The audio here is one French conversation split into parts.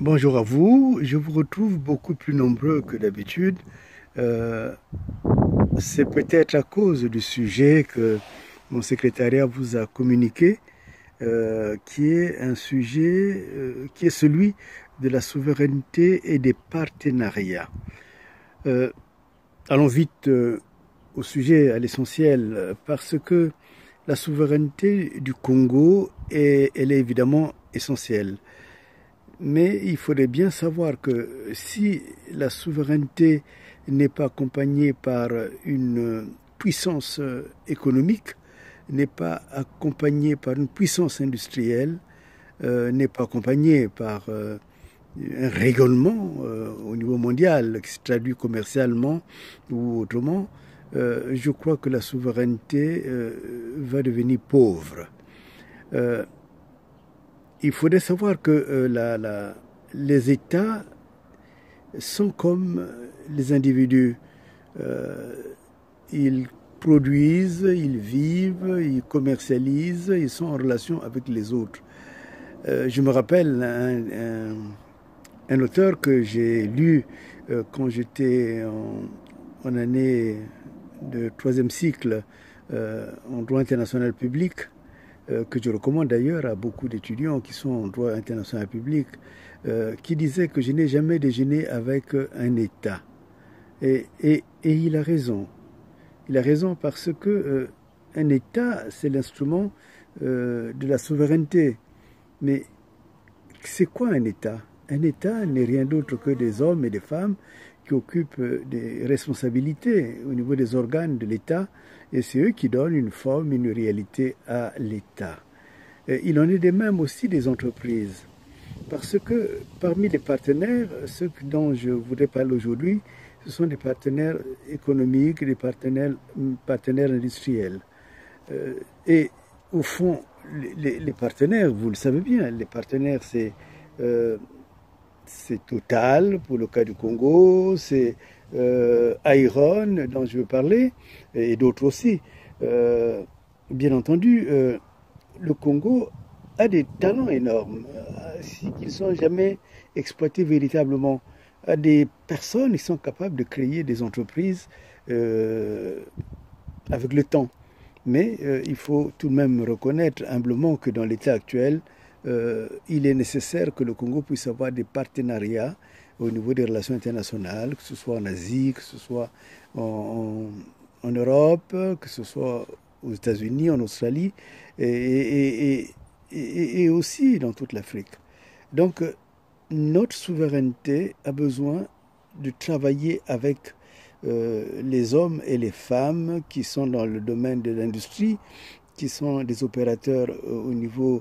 Bonjour à vous, je vous retrouve beaucoup plus nombreux que d'habitude. Euh, c'est peut-être à cause du sujet que mon secrétariat vous a communiqué, qui est un sujet qui est celui de la souveraineté et des partenariats. Euh, allons vite au sujet, à l'essentiel, parce que la souveraineté du Congo, elle est évidemment essentielle. Mais il faudrait bien savoir que si la souveraineté n'est pas accompagnée par une puissance économique, n'est pas accompagnée par une puissance industrielle, n'est pas accompagnée par un rayonnement au niveau mondial qui se traduit commercialement ou autrement, je crois que la souveraineté va devenir pauvre. Euh, il faudrait savoir que les États sont comme les individus. Euh, ils produisent, ils vivent, ils commercialisent, ils sont en relation avec les autres. Je me rappelle un auteur que j'ai lu quand j'étais en année de troisième cycle en droit international public, que je recommande d'ailleurs à beaucoup d'étudiants qui sont en droit international public, qui disait que je n'ai jamais déjeuné avec un État. Et il a raison. Il a raison parce que un État, c'est l'instrument de la souveraineté. Mais c'est quoi un État? Un État n'est rien d'autre que des hommes et des femmes qui occupent des responsabilités au niveau des organes de l'État, et c'est eux qui donnent une forme, une réalité à l'État. Il en est de même aussi des entreprises. Parce que parmi les partenaires, ceux dont je voudrais parler aujourd'hui, ce sont des partenaires économiques, des partenaires industriels. Et au fond, les partenaires, vous le savez bien, les partenaires, euh, c'est Total pour le cas du Congo, c'est Iron dont je veux parler, et d'autres aussi. Euh, Bien entendu, le Congo a des talents énormes, qui ne sont jamais exploités véritablement. A des personnes qui sont capables de créer des entreprises euh, avec le temps. Mais il faut tout de même reconnaître humblement que dans l'état actuel, il est nécessaire que le Congo puisse avoir des partenariats au niveau des relations internationales, que ce soit en Asie, que ce soit en Europe, que ce soit aux États-Unis, en Australie et aussi dans toute l'Afrique. Donc, notre souveraineté a besoin de travailler avec les hommes et les femmes qui sont dans le domaine de l'industrie, qui sont des opérateurs au niveau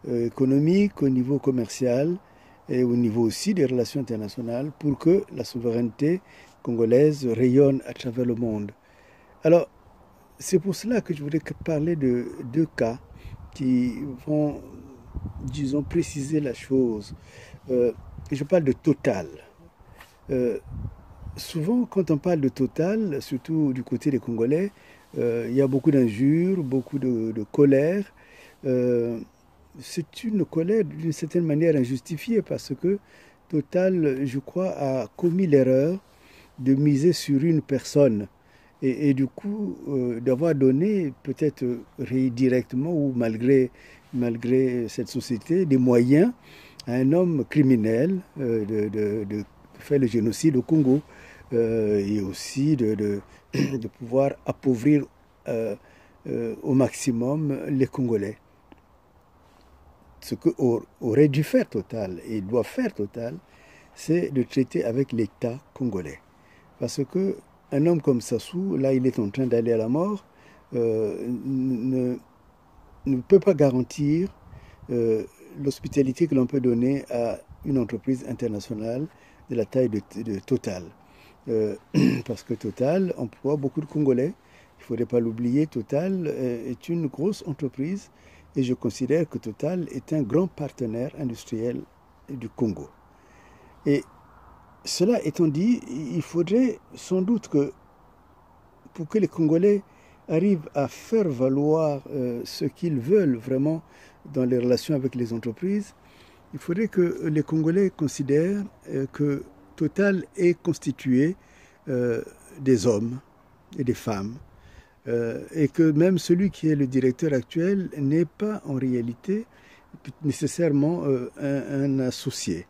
économique, au niveau commercial et au niveau aussi des relations internationales pour que la souveraineté congolaise rayonne à travers le monde. Alors, c'est pour cela que je voudrais parler de deux cas qui vont, disons, préciser la chose. Je parle de Total. Euh, Souvent, quand on parle de Total, surtout du côté des Congolais, il y a beaucoup d'injures, beaucoup de colère. Euh, c'est une colère d'une certaine manière injustifiée parce que Total, je crois, a commis l'erreur de miser sur une personne et du coup d'avoir donné peut-être directement ou malgré cette société des moyens à un homme criminel de faire le génocide au Congo et aussi de pouvoir appauvrir au maximum les Congolais. Ce qu'aurait dû faire Total et doit faire Total, c'est de traiter avec l'État congolais. Parce que un homme comme Sassou, là, il est en train d'aller à la mort, ne, ne peut pas garantir euh, l'hospitalité que l'on peut donner à une entreprise internationale de la taille de Total. Euh, Parce que Total emploie beaucoup de Congolais. Il ne faudrait pas l'oublier, Total est une grosse entreprise et je considère que Total est un grand partenaire industriel du Congo. Et cela étant dit, il faudrait sans doute que pour que les Congolais arrivent à faire valoir ce qu'ils veulent vraiment dans les relations avec les entreprises, Il faudrait que les Congolais considèrent que Total est constitué des hommes et des femmes, et que même celui qui est le directeur actuel n'est pas en réalité nécessairement un associé.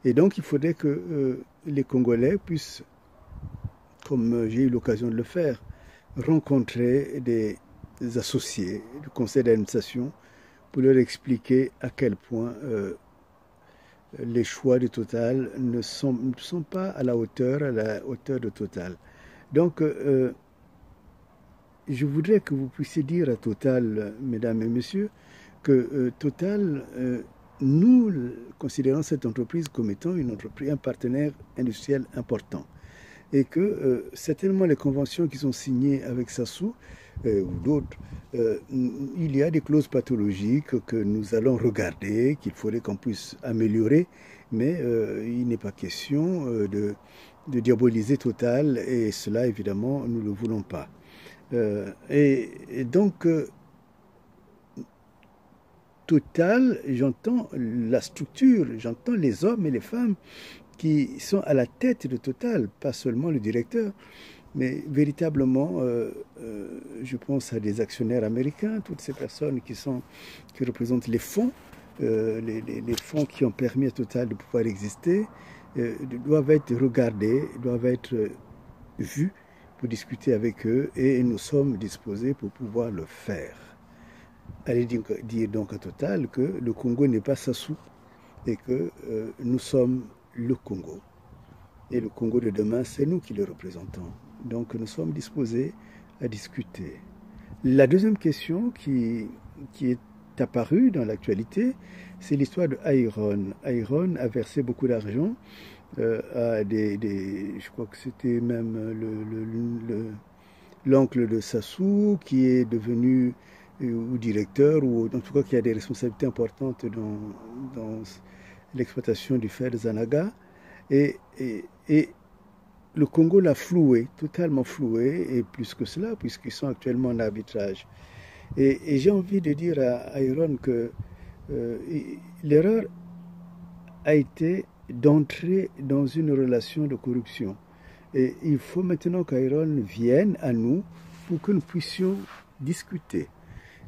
Et donc il faudrait que les Congolais puissent, comme j'ai eu l'occasion de le faire, rencontrer des associés du conseil d'administration pour leur expliquer à quel point les choix de Total ne sont pas à la hauteur de Total. Donc, je voudrais que vous puissiez dire à Total, mesdames et messieurs, que Total, nous considérons cette entreprise comme étant un partenaire industriel important. Et que certainement les conventions qui sont signées avec Sassou ou d'autres, il y a des clauses pathologiques que nous allons regarder, qu'il faudrait qu'on puisse améliorer, mais il n'est pas question de diaboliser Total, et cela évidemment nous ne le voulons pas. Et donc Total, j'entends la structure, j'entends les hommes et les femmes qui sont à la tête de Total, pas seulement le directeur, mais véritablement, je pense à des actionnaires américains, toutes ces personnes qui représentent les fonds, les fonds qui ont permis à Total de pouvoir exister, doivent être regardés, doivent être vus pour discuter avec eux, et nous sommes disposés pour pouvoir le faire. Allez dire donc à Total que le Congo n'est pas Sassou et que nous sommes le Congo. Et le Congo de demain, c'est nous qui le représentons. Donc nous sommes disposés à discuter. La deuxième question qui est apparue dans l'actualité, c'est l'histoire de Iron. Iron a versé beaucoup d'argent à je crois que c'était même l'oncle de Sassou qui est devenu ou directeur, ou en tout cas qui a des responsabilités importantes dans l'exploitation du fer de Zanaga. Et le Congo l'a floué, totalement floué, et plus que cela, puisqu'ils sont actuellement en arbitrage. Et j'ai envie de dire à Iron que l'erreur a été d'entrer dans une relation de corruption. Et il faut maintenant qu'Iron vienne à nous pour que nous puissions discuter.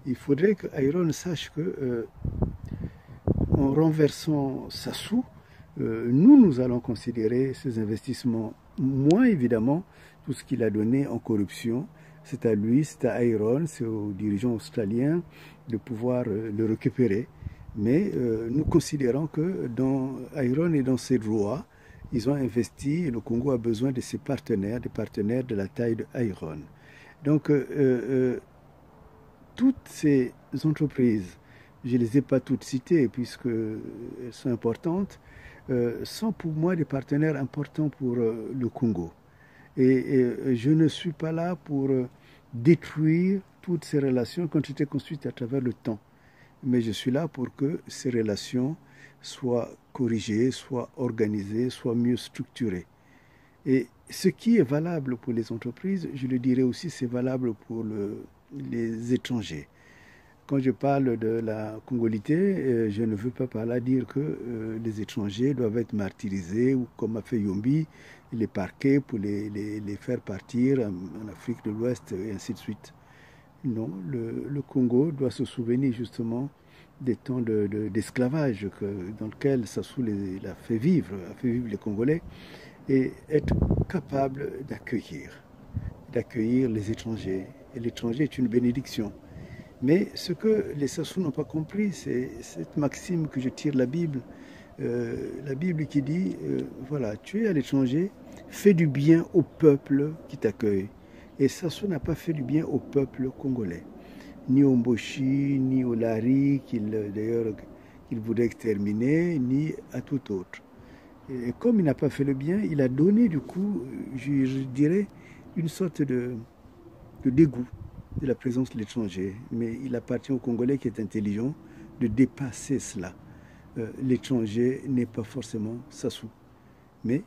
Il faudrait qu'Iron sache que en renversant Sassou, nous allons considérer ces investissements, moins évidemment tout ce qu'il a donné en corruption. C'est à lui, c'est à Iron, c'est aux dirigeants australiens de pouvoir le récupérer. Mais nous considérons que dans Iron et dans ses droits, ils ont investi, et le Congo a besoin de ses partenaires, des partenaires de la taille de Iron. Donc, toutes ces entreprises, je ne les ai pas toutes citées puisqu'elles sont importantes, sont pour moi des partenaires importants pour le Congo. Et je ne suis pas là pour détruire toutes ces relations qui ont été construites à travers le temps. Mais je suis là pour que ces relations soient corrigées, soient organisées, soient mieux structurées. Et ce qui est valable pour les entreprises, je le dirais aussi, c'est valable pour les étrangers. Quand je parle de la congolité, je ne veux pas par là dire que les étrangers doivent être martyrisés ou comme a fait Yombi, les parquer pour les faire partir en Afrique de l'Ouest et ainsi de suite. Non, le Congo doit se souvenir justement des temps d'esclavage dans lequel Sassou a fait vivre les Congolais, et être capable d'accueillir les étrangers. Et l'étranger est une bénédiction. Mais ce que les Sassou n'ont pas compris, c'est cette maxime que je tire de la Bible qui dit, voilà, tu es à l'étranger, fais du bien au peuple qui t'accueille. Et Sassou n'a pas fait du bien au peuple congolais, ni au Mboshi, ni au Lari, qu'il voudrait exterminer, ni à tout autre. Et comme il n'a pas fait le bien, il a donné du coup, je dirais, une sorte de dégoût de la présence de l'étranger. Mais il appartient au Congolais qui est intelligent de dépasser cela. L'étranger n'est pas forcément Sassou. Mais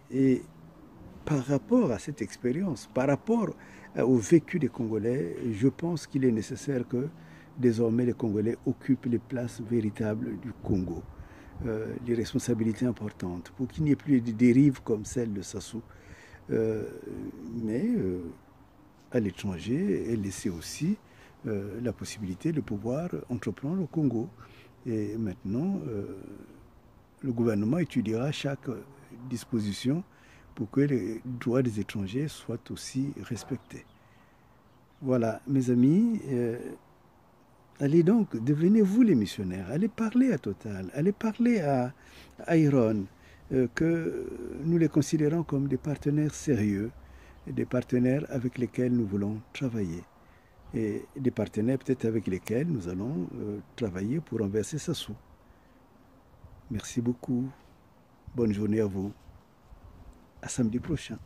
par rapport à cette expérience, par rapport au vécu des Congolais, je pense qu'il est nécessaire que désormais les Congolais occupent les places véritables du Congo. des responsabilités importantes, pour qu'il n'y ait plus de dérives comme celle de Sassou. Mais à l'étranger, et laisser aussi la possibilité de pouvoir entreprendre au Congo. Et maintenant, le gouvernement étudiera chaque disposition pour que les droits des étrangers soient aussi respectés. Voilà, mes amis, allez donc, devenez-vous les missionnaires, allez parler à Total, allez parler à Iron, que nous les considérons comme des partenaires sérieux, des partenaires avec lesquels nous voulons travailler, et des partenaires peut-être avec lesquels nous allons travailler pour renverser Sassou. Merci beaucoup, bonne journée à vous, à samedi prochain.